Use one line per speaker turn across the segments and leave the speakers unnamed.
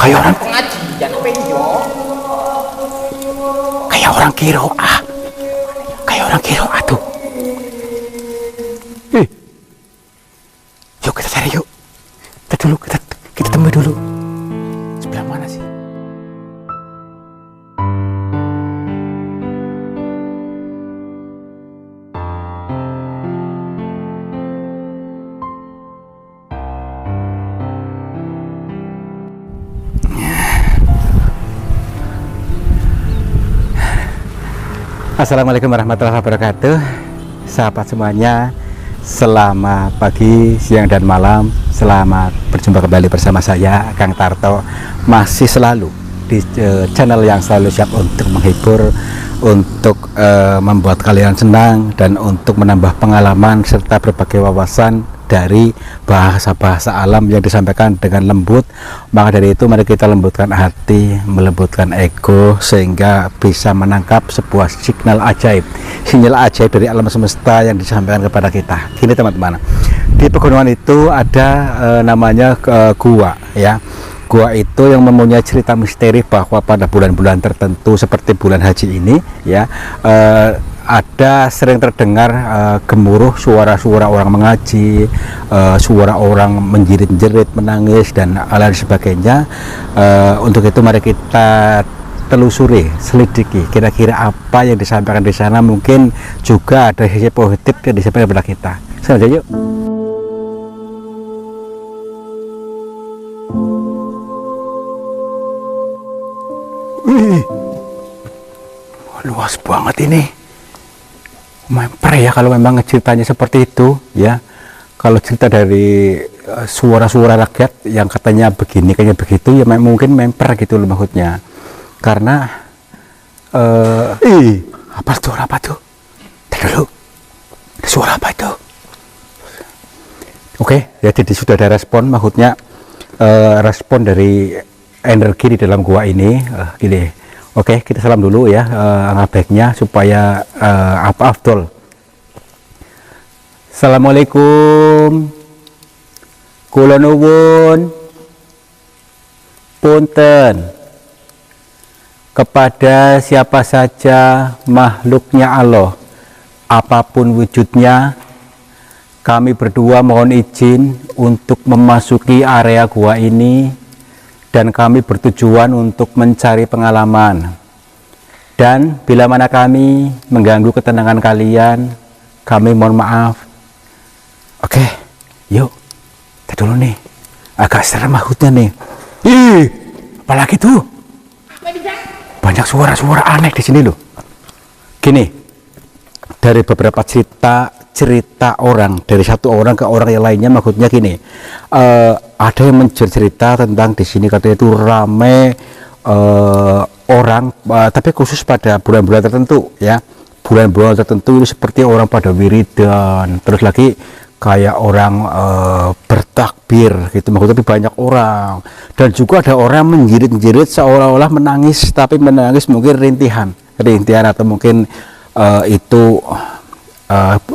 Kayak orang
pengajian apa yo?
kayak orang kiroah. Kayak orang kiroah tuh. Yuk kita cari yuk. Kita temui dulu. Sebelah mana sih? Assalamualaikum warahmatullahi wabarakatuh. Sahabat semuanya, selamat pagi, siang, dan malam. Selamat berjumpa kembali bersama saya, Kang Tarto. Masih selalu di channel yang selalu siap untuk menghibur, untuk membuat kalian senang, dan untuk menambah pengalaman serta berbagai wawasan dari bahasa-bahasa alam yang disampaikan dengan lembut. Maka dari itu mari kita lembutkan hati, melembutkan ego, sehingga bisa menangkap sebuah sinyal ajaib dari alam semesta yang disampaikan kepada kita. Gini teman-teman, di pegunungan itu ada namanya gua ya. Gua itu yang mempunyai cerita misteri bahwa pada bulan-bulan tertentu seperti bulan haji ini ya, ada sering terdengar gemuruh suara-suara orang mengaji, suara orang menjerit-jerit, menangis, dan lain sebagainya. Untuk itu mari kita telusuri, selidiki kira-kira apa yang disampaikan di sana. Mungkin juga ada sisi positif yang disampaikan kepada kita. Saja yuk. Wih, luas banget ini. Memper ya kalau memang ceritanya seperti itu ya. Kalau cerita dari suara-suara rakyat yang katanya begini kayaknya begitu ya, mungkin memper gitu loh maksudnya. Karena apa tuh Tadi dulu, suara apa itu? Oke ya, jadi sudah ada respon, maksudnya respon dari energi di dalam gua ini gini. Oke, kita salam dulu ya, baiknya supaya afdol. Assalamualaikum. Kula nuwun punten kepada siapa saja makhluknya Allah, apapun wujudnya. Kami berdua mohon izin untuk memasuki area gua ini, dan kami bertujuan untuk mencari pengalaman. Dan bila mana kami mengganggu ketenangan kalian, kami mohon maaf. Oke, yuk kita dulu nih, agak serem maksudnya nih. Apalagi tuh, banyak suara-suara aneh di sini loh. Gini, dari beberapa cerita orang, dari satu orang ke orang yang lainnya, maksudnya gini, ada yang mencerita tentang di sini katanya itu rame orang, tapi khusus pada bulan-bulan tertentu ya. Bulan-bulan tertentu itu seperti orang pada wiridan, terus lagi kayak orang bertakbir gitu, maksudnya banyak orang. Dan juga ada orang menjerit-jerit seolah-olah menangis, tapi menangis mungkin rintihan atau mungkin itu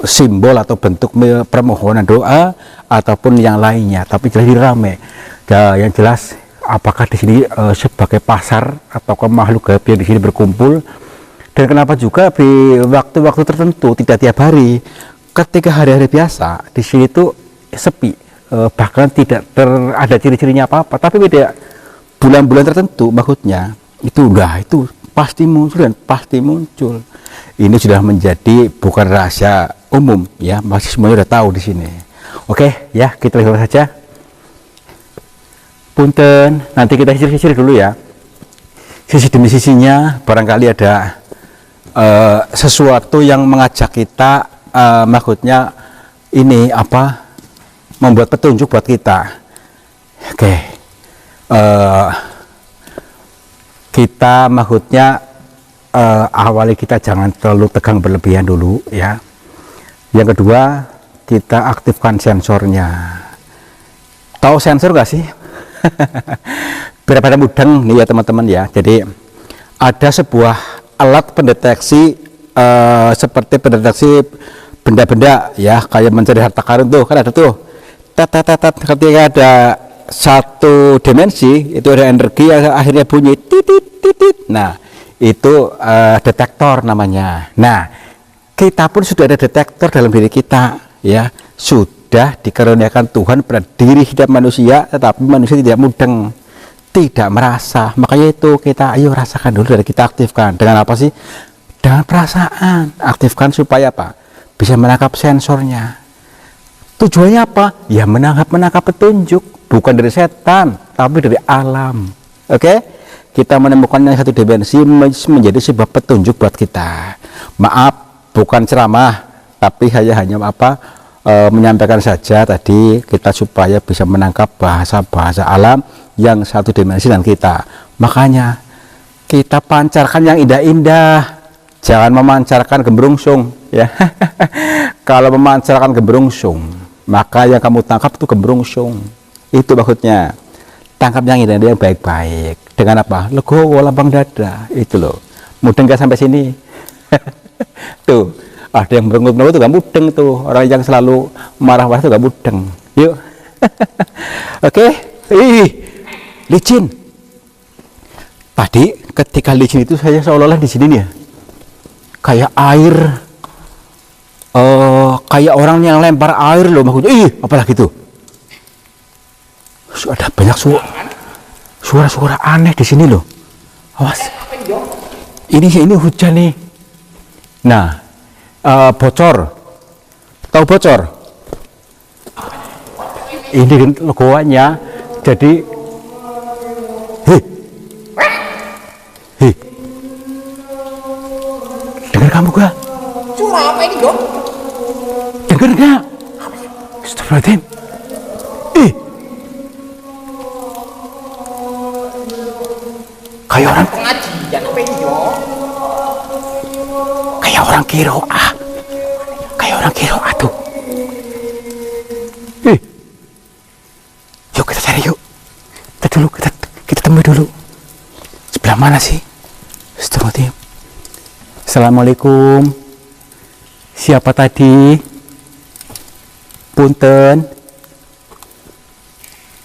simbol atau bentuk permohonan doa ataupun yang lainnya, tapi jelas rame. Nah, yang jelas apakah di sini sebagai pasar atau makhluk gaib yang di sini berkumpul, dan kenapa juga di waktu-waktu tertentu, tidak tiap hari. Ketika hari-hari biasa di sini itu sepi, bahkan tidak ada ciri-cirinya apa-apa. Tapi beda bulan-bulan tertentu, maksudnya itu pasti muncul dan pasti muncul. Ini sudah menjadi bukan rahasia umum ya, masih semuanya udah tahu di sini. Oke ya, kita lihat saja. Punten, nanti kita sisir-sisir dulu ya. Sisi demi sisinya barangkali ada sesuatu yang mengajak kita, maksudnya ini apa, membuat petunjuk buat kita. Oke, kita maksudnya awali kita jangan terlalu tegang berlebihan dulu ya. Yang kedua, kita aktifkan sensornya. Tahu sensor gak sih? Biar pada mudeng nih ya teman-teman ya. Jadi ada sebuah alat pendeteksi seperti pendeteksi benda-benda ya, kayak mencari harta karun tuh kan ada tuh. Ketika ada satu dimensi itu ada energi yang akhirnya bunyi titit titit. Nah, itu detektor namanya. Nah, kita pun sudah ada detektor dalam diri kita, ya. Sudah dikaruniakan Tuhan pada diri setiap manusia, tetapi manusia tidak mudeng, tidak merasa. Makanya itu kita ayo rasakan dulu dan kita aktifkan. Dengan apa sih? Dengan perasaan. Aktifkan supaya apa? Bisa menangkap sensornya. Tujuannya apa? Ya menangkap petunjuk, bukan dari setan, tapi dari alam. Oke? Kita menemukan yang satu dimensi menjadi sebuah petunjuk buat kita. Maaf, bukan ceramah, tapi hanya menyampaikan saja tadi kita supaya bisa menangkap bahasa-bahasa alam yang satu dimensi dengan kita. Makanya kita pancarkan yang indah-indah, jangan memancarkan gembrungsung, ya. Kalau memancarkan gembrungsung, maka yang kamu tangkap itu gembrungsung. Itu maksudnya. Tangkap yang indah-indah yang baik-baik. Dengan apa? Legowo, lapang dada. Itu loh. Mudeng gak sampai sini? Tuh, ada yang merengut-merengut itu gak mudeng tuh. Orang yang selalu marah-marah itu gak mudeng. Yuk. Oke. Licin. Tadi ketika licin itu saya seolah-olah di sini nih ya. Kayak air. Kayak orang yang lempar air loh maksudnya. Apalagi tuh. Ada banyak suara-suara aneh di sini loh. Awas. Ini hujan nih. Nah, bocor. Tahu bocor? Ini legoannya. Jadi, dengar kamu gak?
Suara apa ini, Dok?
Dengar gak? Astagfirullahaladzim. Kayak orang
Pengajian apa ini, Dok?
kayak orang kiroah. Kayak orang kiroah tuh. Yuk kita cari yuk. Kita temui dulu. Sebelah mana sih? Astagfirullahaladzim. Assalamualaikum. Siapa tadi? Punten.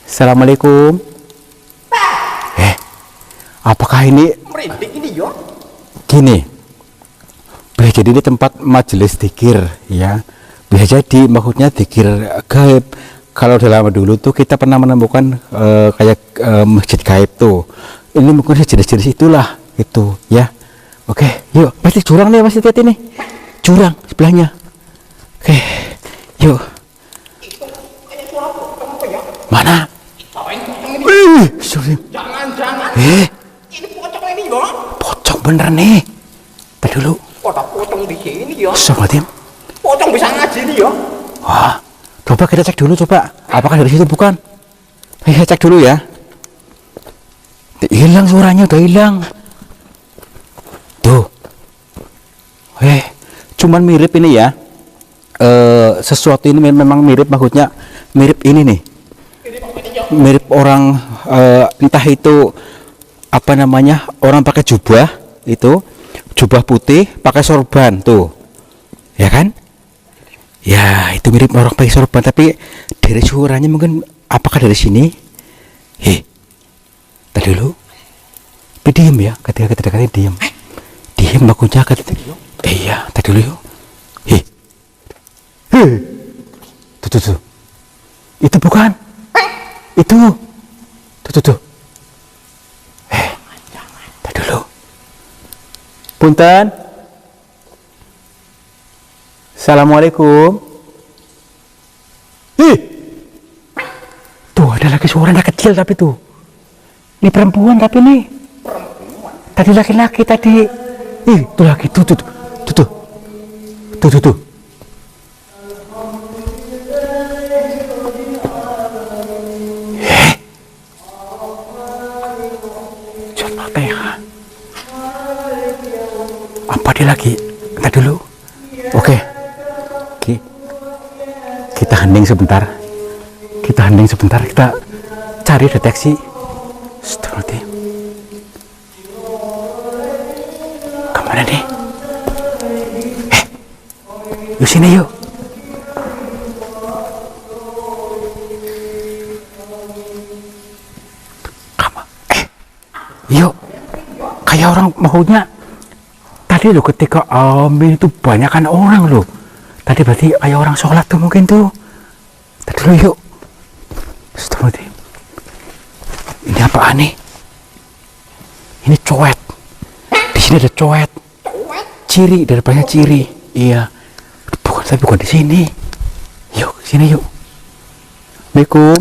Assalamualaikum. Apakah ini
Merinding ini, Dok?
gini? Boleh jadi ini tempat majelis dzikir, ya. Bisa jadi maksudnya dzikir gaib. Kalau dalam dulu tuh kita pernah menemukan kayak masjid gaib tuh. Ini mungkin jenis-jenis itulah itu, ya. Oke, yuk. Pasti jurang nih Mas, lihat ini. Jurang sebelahnya. Oke, yuk. Mana? Sorry.
Jangan. Ini pocong ini, Dok.
Pocong bener nih. Tadi dulu.
Ada pocong di sini, ya.
Astagfirullahaladzim.
Pocong bisa ngaji nih, ya.
Wah, coba kita cek dulu coba. Apakah dari situ bukan? Saya cek dulu ya. Hilang suaranya, udah hilang. Tuh. Cuman mirip ini ya. Sesuatu ini memang mirip, maksudnya mirip ini nih. Mirip orang entah itu apa namanya, orang pakai jubah itu, jubah putih pakai sorban tuh, ya kan? Ya itu mirip orang pakai sorban, tapi dari suaranya mungkin apakah dari sini? Tadi dulu, tapi diem ya, ketika kita dekatnya diem, bakunya ketika, iya tadi dulu yuk, tuh, itu bukan, itu, tuh. Tadi dulu. Punten. Assalamualaikum. Tuh ada lagi suaranya kecil tapi tuh. Ini perempuan tapi nih. Tadi laki-laki tadi. Tuh lagi tuh. Apa dia lagi? Kita dulu. Oke. Kita hening sebentar. Kita cari deteksi. Astagfirullahaladzim. Kemana nih? Yuk sini yuk. Yuk, kayak orang maksudnya tadi lo ketika amin itu banyak kan orang lo. Tadi berarti kayak orang sholat tuh mungkin tuh. Tadi dulu yuk. Astagfirullahaladzim. Ini apaan nih? Ini coet. Di sini ada coet. Ciri, dari banyak ciri. Iya. Bukan, tapi bukan di sini. Yuk, sini yuk. Assalamualaikum.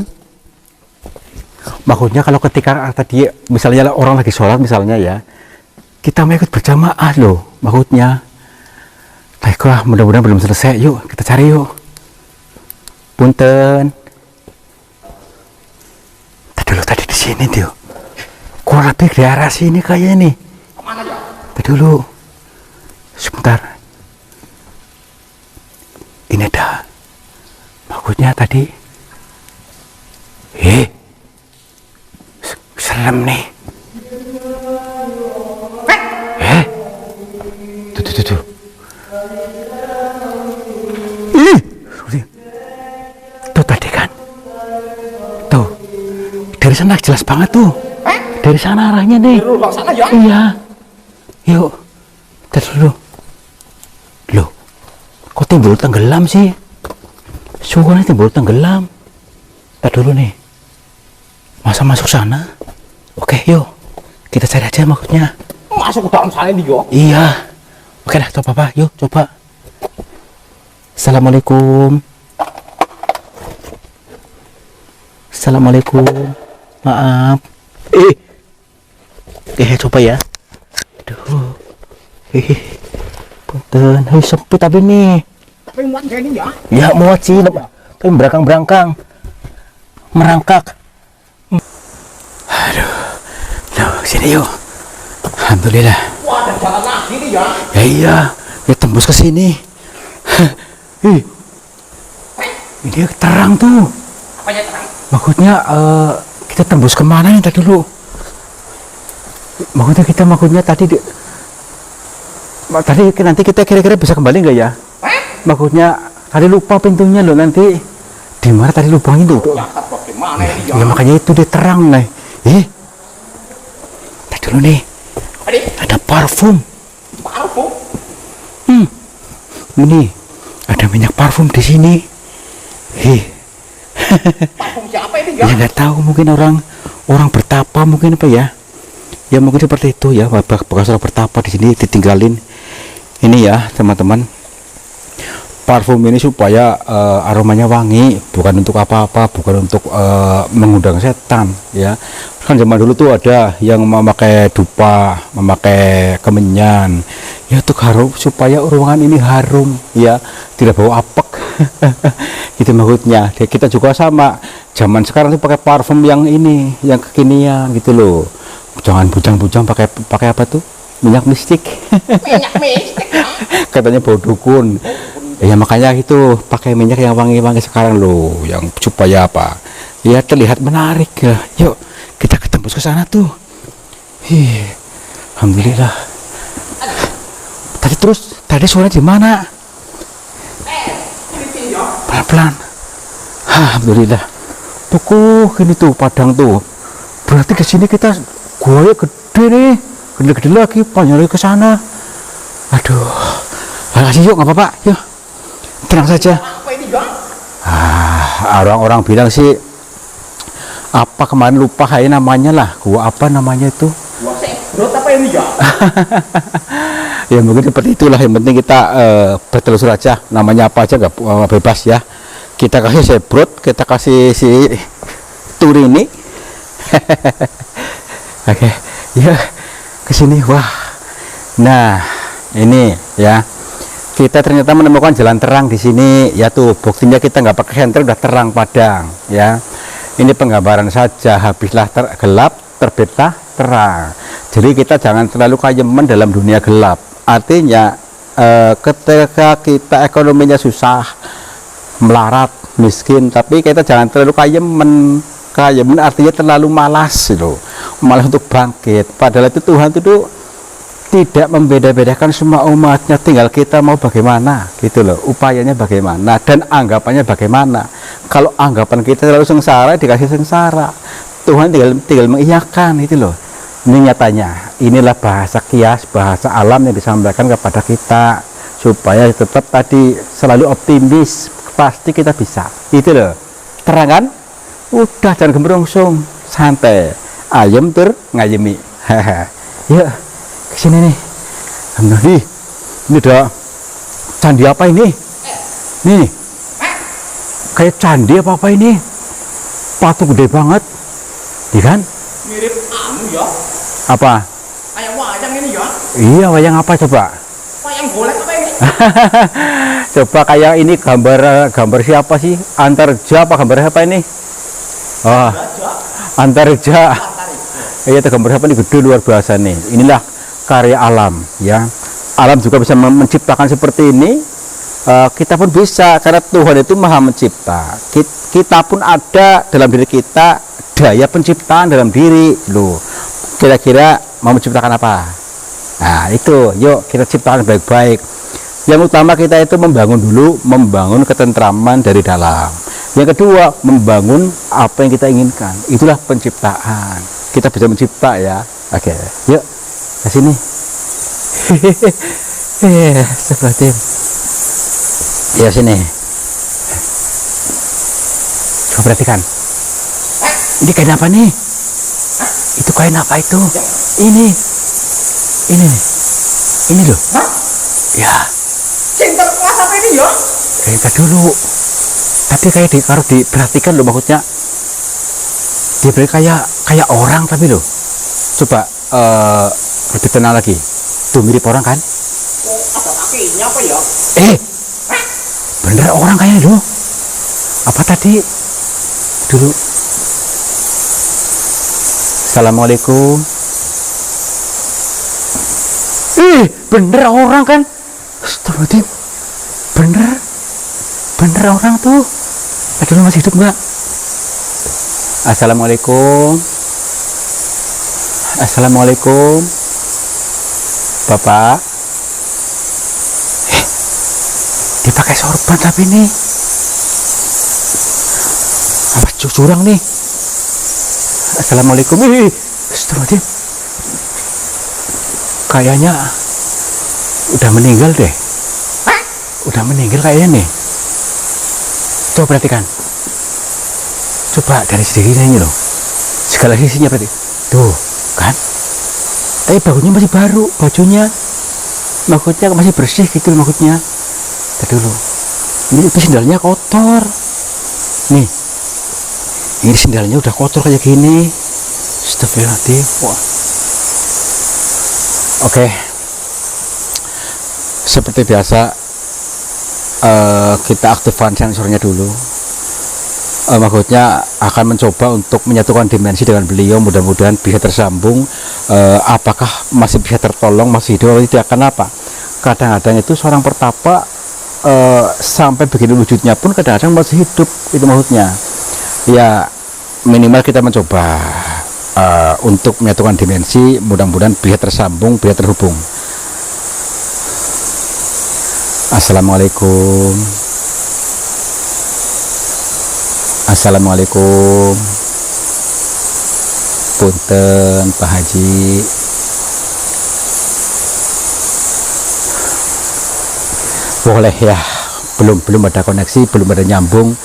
Maksudnya kalau ketika tadi misalnya orang lagi sholat misalnya ya, kita mau ikut berjamaah loh. Maksudnya. Baiklah, mudah-mudahan belum selesai. Yuk, kita cari yuk. Punten. Tadi di sini tuh. Kurang lebih di arah sini kayaknya nih.
Kemana ya?
Tadi dulu. Sebentar. Ini ada. Maksudnya tadi. Serem nih. Tuh. Tuh tadi kan. Tuh. Dari sana jelas banget tuh. Dari sana arahnya nih.
Dari sana ya?
Iya. Yuk. Tadi dulu. Loh. Kok timbul tenggelam sih? Suaranya timbul tenggelam. Tadi dulu nih. Masa masuk sana? Oke, yuk. Kita cari aja maksudnya.
Masuk ke dalam sana nih yo.
Iya. Oke dah, coba Pak. Yuk, coba. Assalamualaikum. Assalamualaikum. Maaf. Coba ya. Aduh. Punten. Sempit tapi nih.
Tapi muat kayak ini ya?
Ya muat sih. Tapi berangkang-berangkang. Merangkak. Aduh. Loh, sini yuk. Alhamdulillah.
Wah, ada jalan lagi nih ya?
Ya iya. Ya tembus ke sini. Ini terang tuh.
Apanya terang?
Maksudnya kita tembus kemana nih tadi dulu? Maksudnya tadi nanti kita kira-kira bisa kembali nggak ya? Maksudnya tadi lupa pintunya loh nanti. Di mana tadi lubang itu?
Ya, bagaimana ini ya?
Ya makanya itu dia terang nih. Tadi dulu nih. Ada parfum.
Parfum?
Ini ada minyak parfum di sini.
Parfum siapa ini ya?
Ya nggak tahu, mungkin orang bertapa mungkin apa ya? Ya mungkin seperti itu ya, bekas orang bertapa di sini ditinggalin. Ini ya teman-teman, parfum ini supaya aromanya wangi, bukan untuk apa-apa, bukan untuk mengundang setan ya. Kan zaman dulu tuh ada yang memakai dupa, memakai kemenyan ya untuk harum, supaya ruangan ini harum ya, tidak bau apek. Gitu maksudnya. Kita juga sama, zaman sekarang tuh pakai parfum yang ini, yang kekinian gitu loh. Jangan bujang-bujang pakai apa tuh, minyak mistik.
Minyak mistik ya?
Katanya bau dukun. Ya makanya itu pakai minyak yang wangi-wangi sekarang loh, yang supaya apa ya, terlihat menarik ya. Yuk kita ketembus ke sana tuh. Alhamdulillah. Tadi suara di mana? Pelan-pelan. Alhamdulillah. Tuh ini tuh padang tuh. Berarti ke sini kita gua gede nih, gede-gede lagi, panjang lagi ke sana. Aduh. Makasih yuk, nggak apa-apa. Yuk. Tenang saja.
Apa ini ya?
Orang-orang bilang sih apa kemarin lupa kayak namanya lah. Gua apa namanya itu?
Gua sebrot apa ini ya?
Ya mungkin seperti itulah. Yang penting kita bertelusur aja. Namanya apa aja nggak bebas ya. Kita kasih sebrot, kita kasih si Turini. Oke, ya kesini. Wah. Nah ini ya. Kita ternyata menemukan jalan terang di sini, ya tuh buktinya kita nggak pakai senter udah terang padang ya. Ini penggambaran saja, habislah gelap, terbitlah terang. Jadi kita jangan terlalu kayeman dalam dunia gelap. Artinya ketika kita ekonominya susah, melarat, miskin, tapi kita jangan terlalu kayeman artinya terlalu malas loh, malas untuk bangkit. Padahal itu Tuhan itu tidak membeda-bedakan semua umatnya, tinggal kita mau bagaimana gitu loh, upayanya bagaimana dan anggapannya bagaimana. Kalau anggapan kita terlalu sengsara, dikasih sengsara. Tuhan tinggal mengiyakan itu loh. Ini nyatanya, inilah bahasa kias, bahasa alam yang disampaikan kepada kita supaya tetap tadi selalu optimis, pasti kita bisa. Itu loh, terang kan? Udah jangan gemerungsung, santai, ayam tur ngayemi. Yuk, kesini nih. Alhamdulillah, ini udah candi apa ini? Nih, kayak candi apa ini? Patung gede banget, iya kan?
Mirip anu ya.
Apa?
Kayak wayang ini ya.
Iya, wayang apa coba?
Wayang golek apa ini?
Coba kayak ini gambar siapa sih? Antarja apa gambar apa ini? Oh,
Raja.
Antarja.
Antari.
Iya, itu gambar apa ini gede luar biasa nih. Inilah karya alam ya. Alam juga bisa menciptakan seperti ini. Kita pun bisa karena Tuhan itu maha mencipta. Kita pun ada dalam diri kita daya penciptaan dalam diri loh. Kira-kira mau menciptakan apa? Nah itu, yuk kita ciptakan baik-baik. Yang utama kita itu membangun ketentraman dari dalam. Yang kedua, membangun apa yang kita inginkan. Itulah penciptaan. Kita bisa mencipta ya. Oke, yuk ke sini. Seperti ya sini. Coba perhatikan. Ini kain apa nih? Itu kain apa itu? Ini loh.
Hah?
Ya,
Cinta kelas apa ini ya?
kita dulu. Tapi kayak kalau diperhatikan loh maksudnya. Dia kayak orang tapi loh. Coba lebih tenang lagi. Tuh mirip orang kan?
Oh, ada kakinya apa ya?
Bener orang kayaknya loh. Apa tadi? Dulu. Assalamualaikum. Bener orang kan? Astagfirullahaladzim. Bener orang tuh. Aduh, masih hidup nggak? Assalamualaikum. Assalamualaikum. Bapak. Dia pakai sorban tapi nih. Awas curang nih. Assalamualaikum. Astagfirullahaladzim. Kayaknya udah meninggal deh. Udah meninggal kayaknya nih. Coba perhatikan. Coba dari sini loh. Segala sisinya berarti. Tuh, kan? Tapi bajunya masih baru, bajunya. Maksudnya masih bersih gitu maksudnya. Lihat dulu. Ini sendalnya kotor. Nih. Ini sendalnya udah kotor kayak gini. Astagfirullahaladzim. Wah. Oke. Seperti biasa kita aktifkan sensornya dulu. Maksudnya akan mencoba untuk menyatukan dimensi dengan beliau, mudah-mudahan bisa tersambung. Apakah masih bisa tertolong, masih hidup atau tidak? Kenapa? Kadang-kadang itu seorang pertapa sampai begini wujudnya pun kadang-kadang masih hidup, itu maksudnya. Ya minimal kita mencoba untuk menyatukan dimensi, mudah-mudahan bisa tersambung, bisa terhubung. Assalamualaikum. Assalamualaikum. Punten Pak Haji. Boleh ya, belum ada koneksi, belum ada nyambung.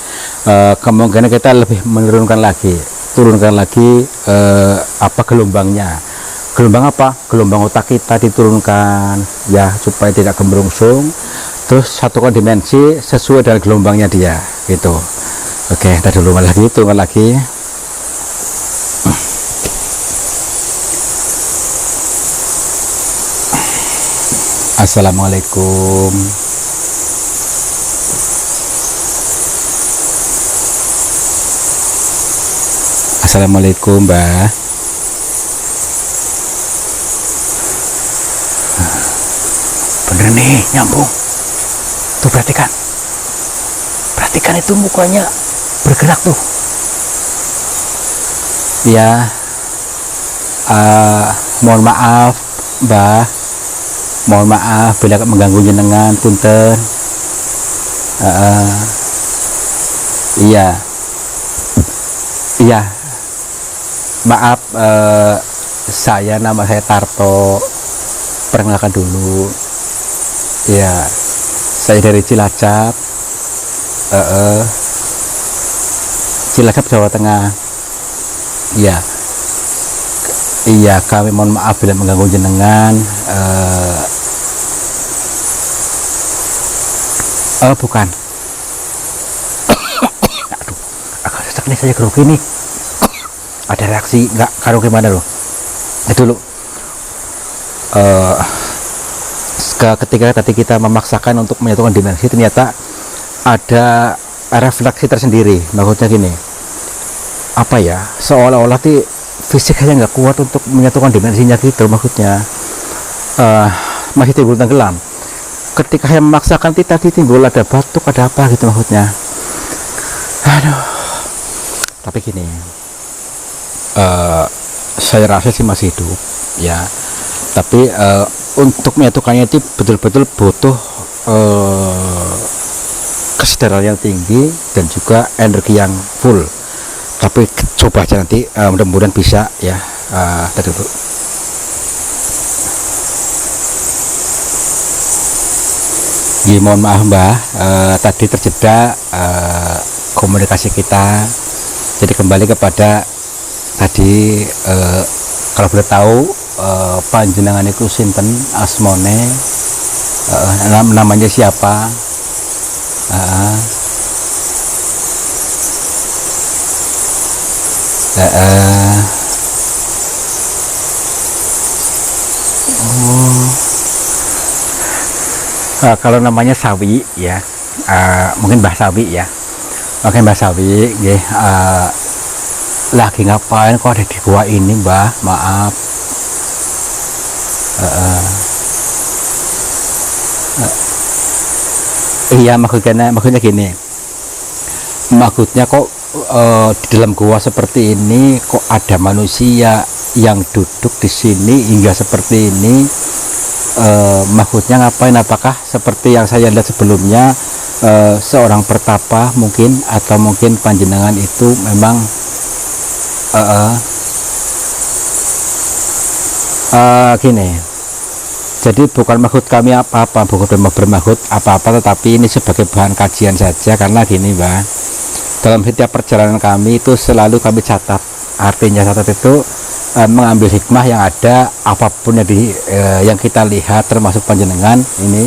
Kemungkinan kita lebih turunkan lagi gelombangnya. Gelombang apa? Gelombang otak kita diturunkan ya, supaya tidak gemerungsung. Terus satukan dimensi sesuai dengan gelombangnya dia gitu. Oke, kita dulu turunkan lagi. Assalamualaikum. Assalamualaikum, Mbak. Bener nih, nyambung. Tuh perhatikan itu mukanya bergerak tuh. Ya, mohon maaf, Mbak. Mohon maaf bila mengganggu jenengan, punten. Iya, maaf. nama saya Tarto. Perkenalkan dulu. Ya, saya dari Cilacap. Cilacap, Jawa Tengah. Ya. Iya, kami mohon maaf bila mengganggu jenengan. Bukan. Aduh, agak sesak nih, saya grogi nih. Ada reaksi nggak karo gimana loh? Itu loh. Ketika tadi kita memaksakan untuk menyatukan dimensi, ternyata ada refleksi tersendiri. Maksudnya gini, apa ya, seolah-olah fisik hanya nggak kuat untuk menyatukan dimensinya gitu. Maksudnya masih timbul tenggelam. Ketika saya memaksakan tadi timbul ada batuk, ada apa gitu maksudnya. Aduh, tapi gini, saya rasa sih masih hidup ya, tapi untuk menyatukannya itu betul-betul butuh kesadaran yang tinggi dan juga energi yang full. Tapi coba aja nanti, mudah-mudahan bisa ya. Tadi dulu. Mohon maaf Mbah, tadi terjeda komunikasi kita. Jadi kembali kepada tadi, kalau boleh tahu, panjenengan itu sinten, asmone, namanya siapa? Kalau namanya Sawi ya, mungkin Mbah Sawi ya. Oke, Mbah Sawi, lagi ngapain kok ada di gua ini Mbah? Maaf. Iya, maksudnya gini, maksudnya kok di dalam gua seperti ini kok ada manusia yang duduk di sini hingga seperti ini. Maksudnya ngapain? Apakah seperti yang saya lihat sebelumnya, seorang pertapa mungkin, atau mungkin panjenengan itu memang gini. Jadi bukan maksud kami apa-apa, bukan bermaksud apa-apa, tetapi ini sebagai bahan kajian saja. Karena gini Mbak, dalam setiap perjalanan kami itu selalu kami catat. Artinya catat itu mengambil hikmah yang ada, apapun yang kita lihat, termasuk panjenengan ini.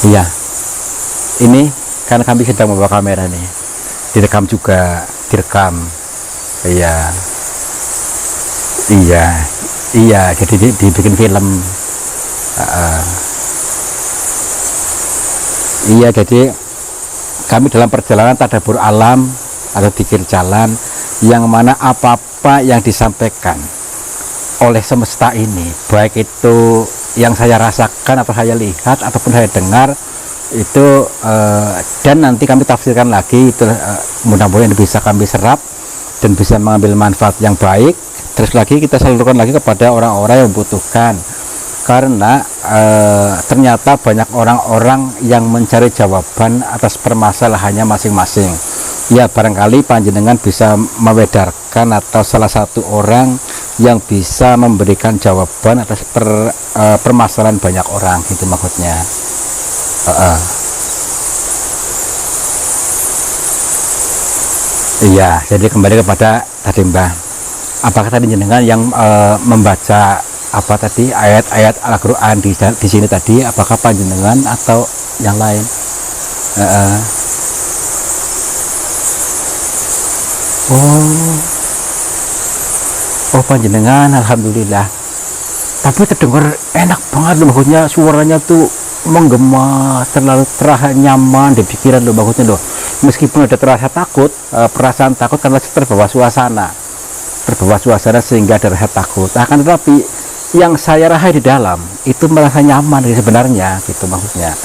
Iya, ini karena kami sedang membawa kamera nih, direkam juga, direkam. Iya, jadi dibikin film. Iya, jadi kami dalam perjalanan tadabbur alam atau pikir jalan, yang mana apa-apa yang disampaikan oleh semesta ini, baik itu yang saya rasakan atau saya lihat ataupun saya dengar itu, dan nanti kami tafsirkan lagi itu, mudah-mudahan bisa kami serap dan bisa mengambil manfaat yang baik. Terus lagi kita salurkan lagi kepada orang-orang yang membutuhkan, karena ternyata banyak orang-orang yang mencari jawaban atas permasalahannya masing-masing. Ya, barangkali panjenengan bisa mewedarkan atau salah satu orang yang bisa memberikan jawaban atas permasalahan banyak orang, gitu maksudnya. Iya, jadi kembali kepada tadi Mbah, apakah tadi jenengan yang membaca apa tadi ayat-ayat Al-Quran di sini tadi, apakah panjenengan atau yang lain? Oh panjenengan, alhamdulillah. Tapi terdengar enak banget loh, maksudnya suaranya tuh menggema, terlalu terasa nyaman di pikiran loh, maksudnya loh. Meskipun ada terasa takut, perasaan takut karena terbawa suasana sehingga ada rasa takut. Akan tetapi yang saya rasakan di dalam itu merasa nyaman sebenarnya, gitu maksudnya.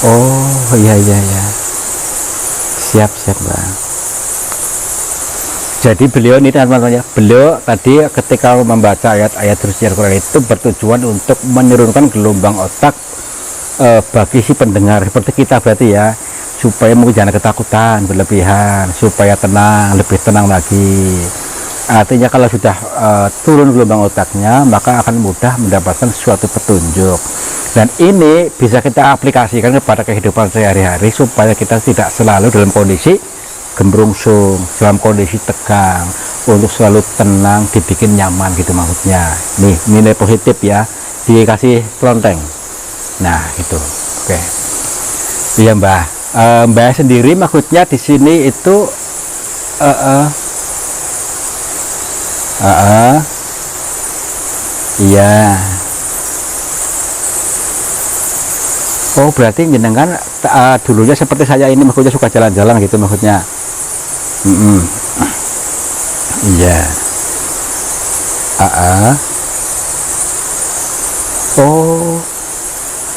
Oh iya, siap Bang. Jadi beliau ini teman-teman, beliau tadi ketika membaca ayat-ayat suci Al-Quran itu bertujuan untuk menurunkan gelombang otak bagi si pendengar seperti kita berarti ya. supaya mungkin jangan ketakutan berlebihan, supaya tenang, lebih tenang lagi. Artinya kalau sudah turun gelombang otaknya, maka akan mudah mendapatkan suatu petunjuk. Dan ini bisa kita aplikasikan kepada kehidupan sehari-hari supaya kita tidak selalu dalam kondisi gembrungsung, dalam kondisi tegang, untuk selalu tenang, dibikin nyaman gitu maksudnya. Nih nilai positif ya, dikasih kelenteng. Nah itu, oke. Iya Mbah. Mbah sendiri maksudnya di sini itu iya. Oh berarti jenengan dulunya seperti saya ini maksudnya suka jalan-jalan gitu maksudnya. Iya. Oh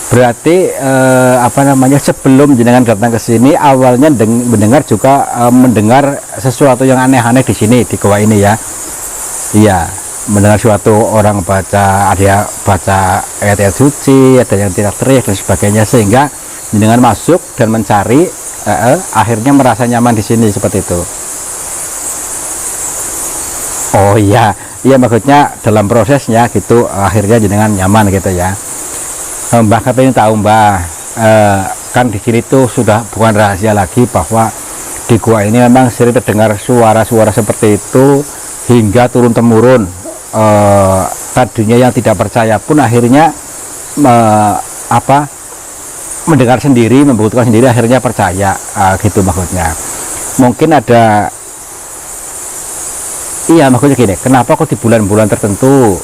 berarti apa namanya, sebelum jenengan datang ke sini awalnya mendengar juga mendengar sesuatu yang aneh-aneh di sini di goa ini ya. Iya, mendengar suatu orang baca, ada yang baca ayat-ayat suci, ada yang teriak-teriak dan sebagainya, sehingga jenengan masuk dan mencari, akhirnya merasa nyaman di sini seperti itu. Oh iya, iya maksudnya dalam prosesnya gitu akhirnya jenengan nyaman gitu ya. Mbah katanya tahu Mbah, kan di sini tuh sudah bukan rahasia lagi bahwa di gua ini memang sering terdengar suara-suara seperti itu hingga turun temurun. Tadinya yang tidak percaya pun akhirnya mendengar sendiri, membuktikan sendiri, akhirnya percaya, gitu maksudnya. Mungkin ada, iya maksudnya gini, kenapa kok di bulan-bulan tertentu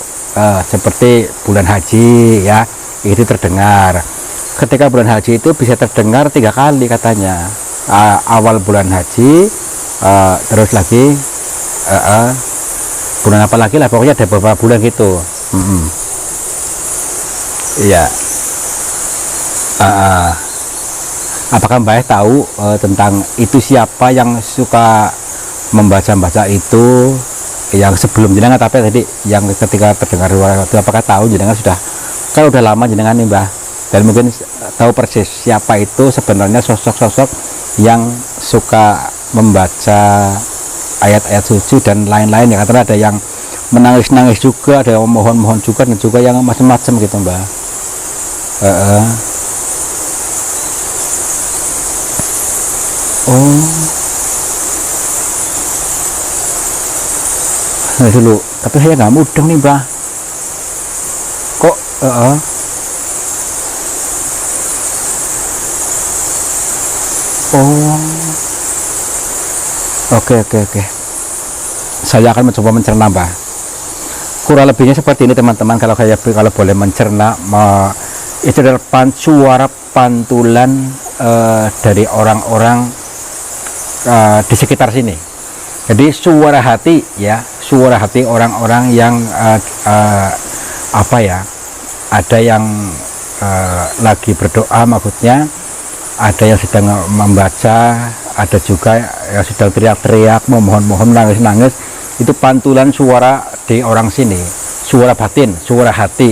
seperti bulan haji ya itu terdengar. Ketika bulan haji itu bisa terdengar 3 kali katanya, awal bulan haji, terus lagi bulan apa lagi lah, pokoknya ada beberapa bulan gitu. Iya. Apakah Mbak tahu tentang itu, siapa yang suka membaca-baca itu, yang sebelum jenengan tapi tadi yang ketika terdengar suara itu, apakah tahu jenengan sudah, kalau udah lama jenengan nih Mbah, dan mungkin tahu persis siapa itu sebenarnya sosok-sosok yang suka membaca ayat-ayat suci dan lain-lain ya, karena ada yang menangis-nangis juga, ada yang mohon-mohon juga, dan juga yang macam-macam gitu Mbah. Nah dulu, tapi saya nggak mudeng nih Mbah. Kok Oke. Saya akan mencoba mencerna Mbah. Kurang lebihnya seperti ini teman-teman, kalau boleh mencerna, itu adalah suara pantulan dari orang-orang di sekitar sini. Jadi suara hati ya, suara hati orang-orang yang ada yang lagi berdoa maksudnya, ada yang sedang membaca, ada juga yang sedang teriak-teriak, memohon-mohon, nangis-nangis. Itu pantulan suara di orang sini, suara batin, suara hati,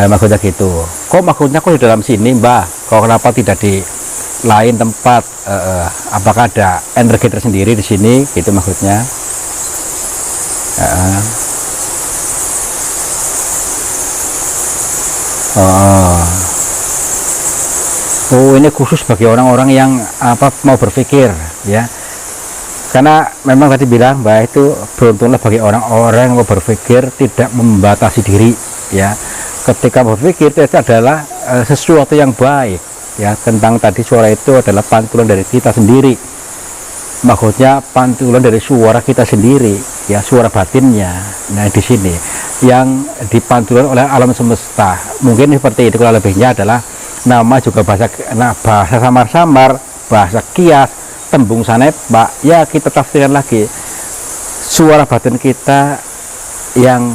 maksudnya gitu. Kok maksudnya kok di dalam sini Mbah, kok kenapa tidak di lain tempat? Apakah ada energi tersendiri di sini gitu maksudnya? Oh ini khusus bagi orang-orang yang mau berpikir ya, karena memang tadi bilang Mbak itu beruntunglah bagi orang-orang yang mau berpikir, tidak membatasi diri ya. Ketika berpikir itu adalah sesuatu yang baik ya. Tentang tadi suara itu adalah pantulan dari kita sendiri, maksudnya pantulan dari suara kita sendiri ya, suara batinnya. Nah di sini yang dipantulan oleh alam semesta, mungkin seperti itu. Kurang lebihnya adalah nama juga bahasa samar-samar, bahasa kias, tembung sanepa ya, kita tafsirkan lagi suara batin kita yang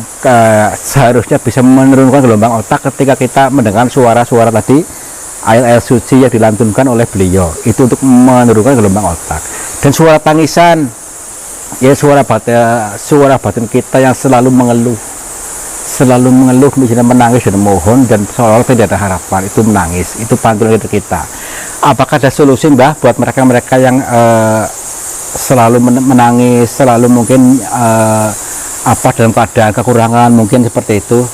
seharusnya bisa menurunkan gelombang otak ketika kita mendengar suara-suara tadi, ayat-ayat suci yang dilantunkan oleh beliau itu untuk menurunkan gelombang otak. Dan suara tangisan ya, suara batin kita yang selalu mengeluh, selalu mengeluh, misalnya menangis dan mohon dan seolah-olah tidak ada harapan, itu menangis, itu panggilan kita. Apakah ada solusi Mbah buat mereka-mereka yang selalu menangis, selalu mungkin apa dalam keadaan kekurangan, mungkin seperti itu?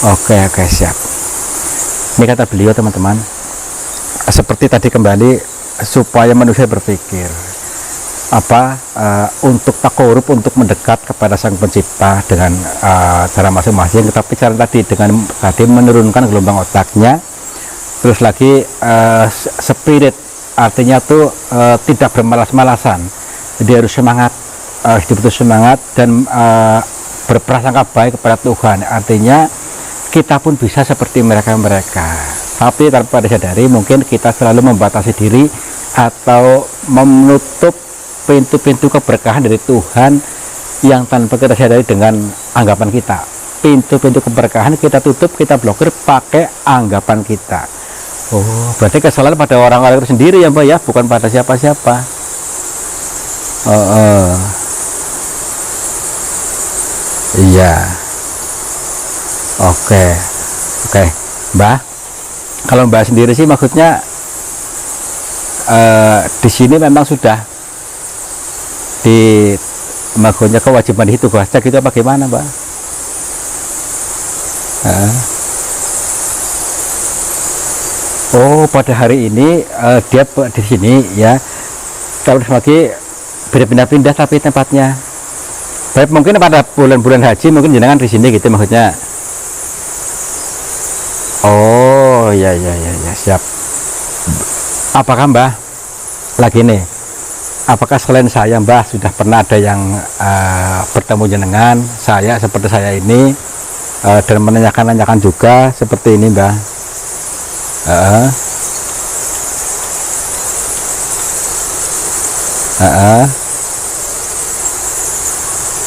Oke, siap. Ini kata beliau teman-teman, seperti tadi kembali, supaya manusia berpikir untuk takorup, untuk mendekat kepada Sang Pencipta dengan cara masing-masing, tapi cara tadi dengan tadi menurunkan gelombang otaknya, terus lagi spirit, artinya tuh tidak bermalas-malasan, jadi harus semangat, hidup itu semangat dan berprasangka baik kepada Tuhan. Artinya kita pun bisa seperti mereka-mereka, tapi tanpa disadari mungkin kita selalu membatasi diri atau menutup pintu-pintu keberkahan dari Tuhan yang tanpa kita sadari dengan anggapan kita. Pintu-pintu keberkahan kita tutup, kita blokir pakai anggapan kita. Oh, berarti kesalahan pada orang-orang itu sendiri ya Mbak ya, bukan pada siapa-siapa. Iya. Oke, Mbah. Kalau Mbah sendiri sih maksudnya di sini memang sudah di maksudnya kewajiban itu baca gitu apa gimana Mbak? Oh, pada hari ini dia di sini ya. Kalau lagi berpindah-pindah tapi tempatnya. Baik, mungkin pada bulan-bulan haji mungkin jenengan di sini gitu maksudnya. Oh ya, siap. Apakah Mbah lagi nih, apakah selain saya Mbah sudah pernah ada yang bertemu jenengan saya seperti saya ini dan menanyakan juga seperti ini Mbah?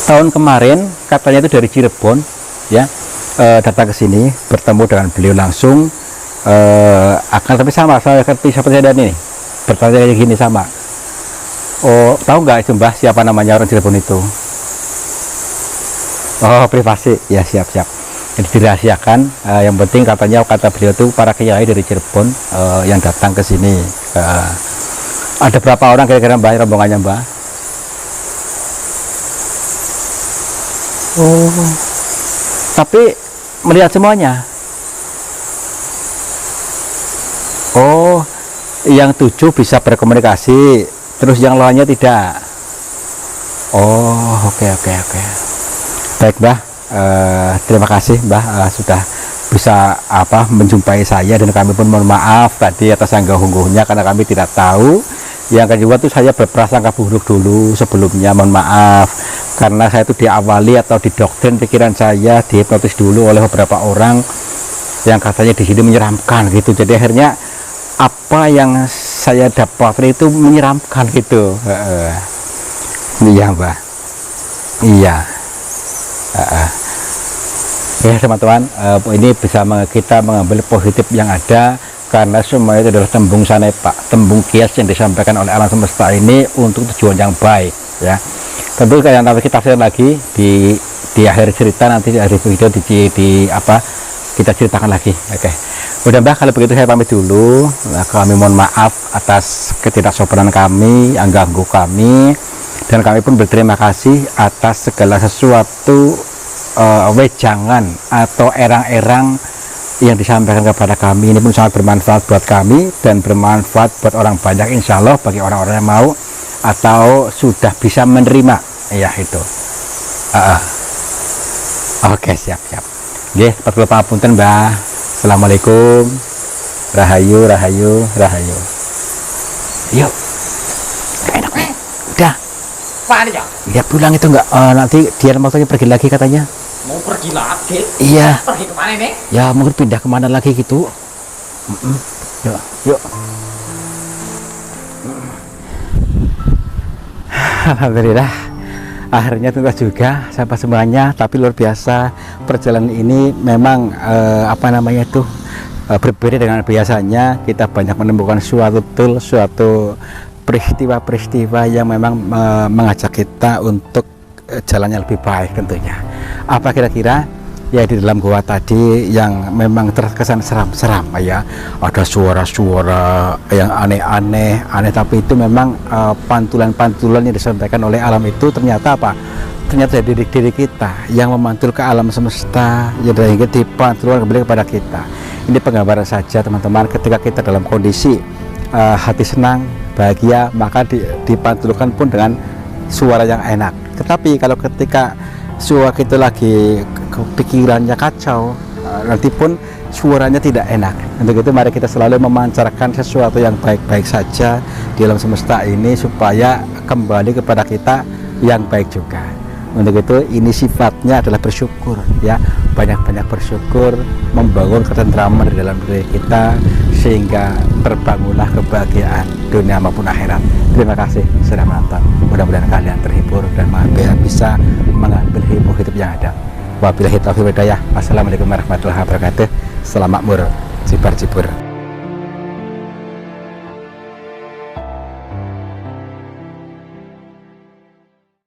Tahun kemarin katanya itu dari Cirebon ya, datang ke sini bertemu dengan beliau langsung, akan tapi sama seperti saya ini bertanya kayak gini sama. Oh, tahu nggak itu Mbah siapa namanya orang Cirebon itu? Oh, privasi ya, siap. Jadi dirahasiakan. Yang penting katanya kata beliau itu para kiai dari Cirebon yang datang ke sini. Ada berapa orang kira-kira Mbah rombongannya Mbah? Oh, tapi melihat semuanya. Oh, yang 7 bisa berkomunikasi, terus yang lainnya tidak. Oh, oke. Baik Mbah, terima kasih Mbah sudah bisa menjumpai saya, dan kami pun mohon maaf tadi atas sanggah-ungguhnya karena kami tidak tahu. Yang kedua tuh saya berprasangka buruk dulu sebelumnya, mohon maaf karena saya itu diawali atau didoktrin pikiran saya, dihipnotis dulu oleh beberapa orang yang katanya di sini menyeramkan gitu. Jadi akhirnya apa yang saya dapat itu menyeramkan gitu. Iya Mbah, iya. Ya teman-teman, ini bisa kita mengambil positif yang ada karena semua itu adalah tembung sanepa, tembung kias yang disampaikan oleh alam semesta ini untuk tujuan yang baik ya. Tentu kayak nanti kita share lagi di akhir cerita, nanti di akhir video kita ceritakan lagi. Oke. Udah Mbah, kalau begitu saya pamit dulu. Kami mohon maaf atas ketidaksopanan kami yang ganggu kami, dan kami pun berterima kasih atas segala sesuatu wejangan atau erang-erang yang disampaikan kepada kami. Ini pun sangat bermanfaat buat kami dan bermanfaat buat orang banyak, insya Allah, bagi orang-orang yang mau atau sudah bisa menerima ya itu. Oke, siap. Nggih, patut pangapunten Mbah. Assalamualaikum. Rahayu. Yuk. Enak nih. Udah.
Mana ya?
Ya pulang itu enggak, nanti dia waktunya pergi lagi katanya.
Mau pergi lagi?
Iya.
Pergi kemana nih?
Ya mungkin pindah kemana lagi gitu. Yuk. Alhamdulillah, akhirnya tuntas juga sampai semuanya. Tapi luar biasa perjalanan ini memang berbeda dengan biasanya. Kita banyak menemukan suatu peristiwa-peristiwa yang memang mengajak kita untuk jalannya lebih baik tentunya. Apa kira-kira? Ya di dalam gua tadi yang memang terkesan seram-seram ya, ada suara-suara yang aneh, tapi itu memang pantulan-pantulan yang disampaikan oleh alam itu ternyata apa? Ternyata dari diri kita yang memantul ke alam semesta, ya dari dipantulkan kembali kepada kita. Ini penggambaran saja teman-teman, ketika kita dalam kondisi hati senang, bahagia, maka dipantulkan pun dengan suara yang enak. Tetapi kalau ketika suara kita lagi pikirannya kacau, nanti pun suaranya tidak enak. Untuk itu mari kita selalu memancarkan sesuatu yang baik-baik saja di alam semesta ini supaya kembali kepada kita yang baik juga. Untuk itu ini sifatnya adalah bersyukur ya, banyak-banyak bersyukur, membangun ketentraman di dalam diri kita sehingga terbangunlah kebahagiaan dunia maupun akhirat. Terima kasih sudah menonton, mudah-mudahan kalian terhibur dan bisa mengambil hikmah hidup yang ada. Wabillahi taufiq wal hidayah. Wassalamualaikum warahmatullahi wabarakatuh. Salam makmur, cibar-cibur.